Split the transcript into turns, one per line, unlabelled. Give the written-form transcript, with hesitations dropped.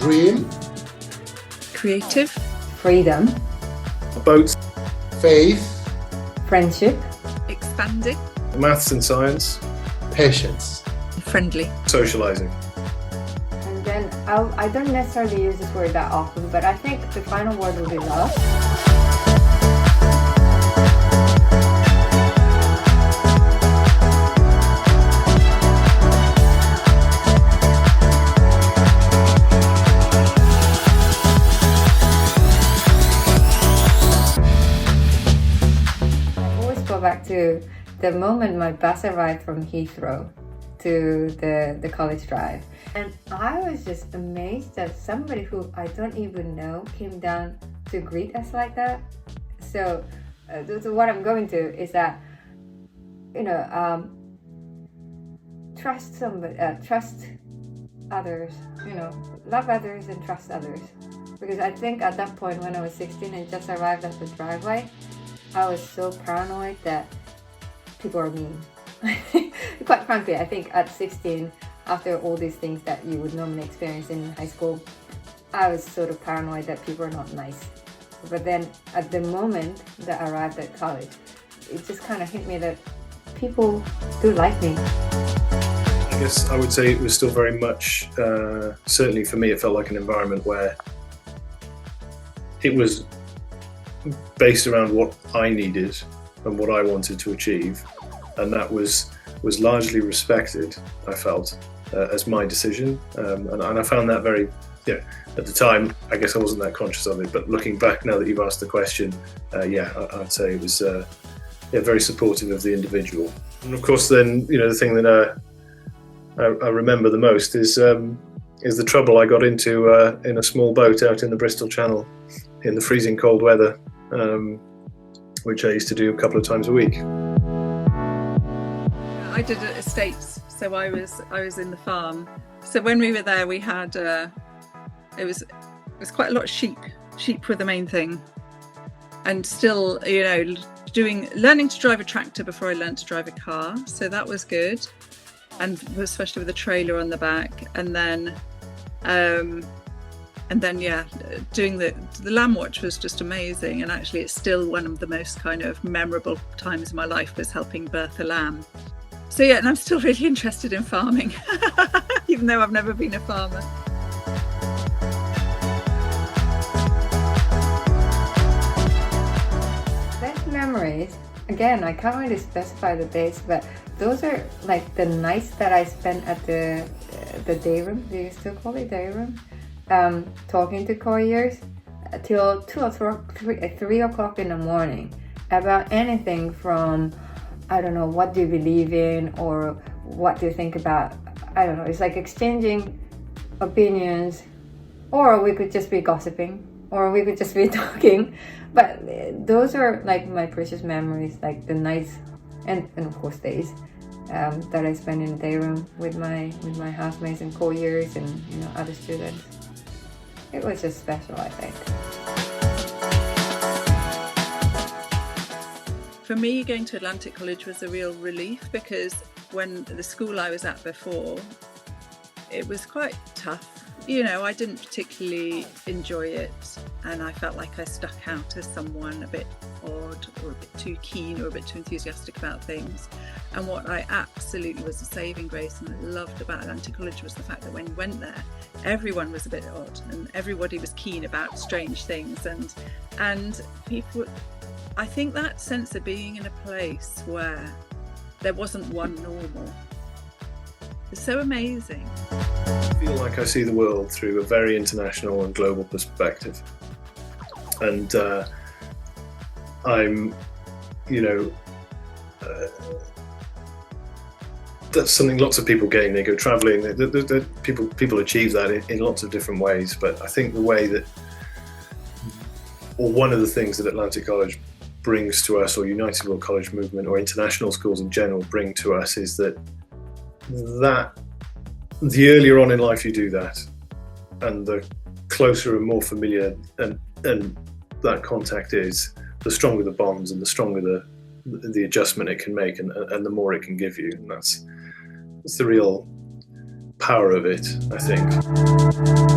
Dream.
Creative.
Freedom.
Boats.
Faith.
Friendship.
Expanding.
Maths and science.
Patience.
Friendly.
Socializing.
And then I don't necessarily use this word that often, but I think the final word will be love. Back to the moment my bus arrived from Heathrow to the college drive, and I was just amazed that somebody who I don't even know came down to greet us like that. So what I'm going to is that, trust somebody, trust others, love others and trust others, because I think at that point when I was 16 and just arrived at the driveway, I was so paranoid that people are mean. Quite frankly, I think at 16, after all these things that you would normally experience in high school, I was sort of paranoid that people are not nice. But then at the moment that I arrived at college, it just kind of hit me that people do like me.
I guess I would say it was still very much, certainly for me, it felt like an environment where it was based around what I needed and what I wanted to achieve, and that was largely respected, I felt, as my decision, and I found that very, at the time I guess I wasn't that conscious of it, but looking back now that you've asked the question, I'd say it was very supportive of the individual. And of course then, the thing that I remember the most is the trouble I got into in a small boat out in the Bristol Channel in the freezing cold weather, which I used to do a couple of times a week.
I did estates, so I was in the farm. So when we were there, we had it was quite a lot of sheep. Sheep were the main thing, and still, learning to drive a tractor before I learned to drive a car. So that was good, and especially with a trailer on the back, and then doing the lamb watch was just amazing, and actually it's still one of the most kind of memorable times of my life was helping birth a lamb. So and I'm still really interested in farming, even though I've never been a farmer.
Best memories, again, I can't really specify the dates, but those are like the nights that I spent at the day room. Do you still call it day room? Talking to couriers till 3 o'clock in the morning about anything from, I don't know, what do you believe in, or what do you think about, I don't know, it's like exchanging opinions, or we could just be gossiping, or we could just be talking. But those are like my precious memories, like the nights and of course days that I spent in the day room with my housemates and couriers and other students. It was just special, I think.
For me, going to Atlantic College was a real relief, because when the school I was at before, it was quite tough. I didn't particularly enjoy it, and I felt like I stuck out as someone a bit odd, or a bit too keen, or a bit too enthusiastic about things. And what I absolutely was a saving grace and I loved about Atlantic College was the fact that when you went there, everyone was a bit odd and everybody was keen about strange things, and people, I think that sense of being in a place where there wasn't one normal is so amazing.
I feel like I see the world through a very international and global perspective, and I'm, that's something lots of people gain. They go travelling. People achieve that in lots of different ways. But I think the way that, or one of the things that Atlantic College brings to us, or United World College Movement, or international schools in general bring to us, is that the earlier on in life you do that, and the closer and more familiar and that contact is, the stronger the bonds and the stronger the adjustment it can make, and the more it can give you. And that's the real power of it, I think.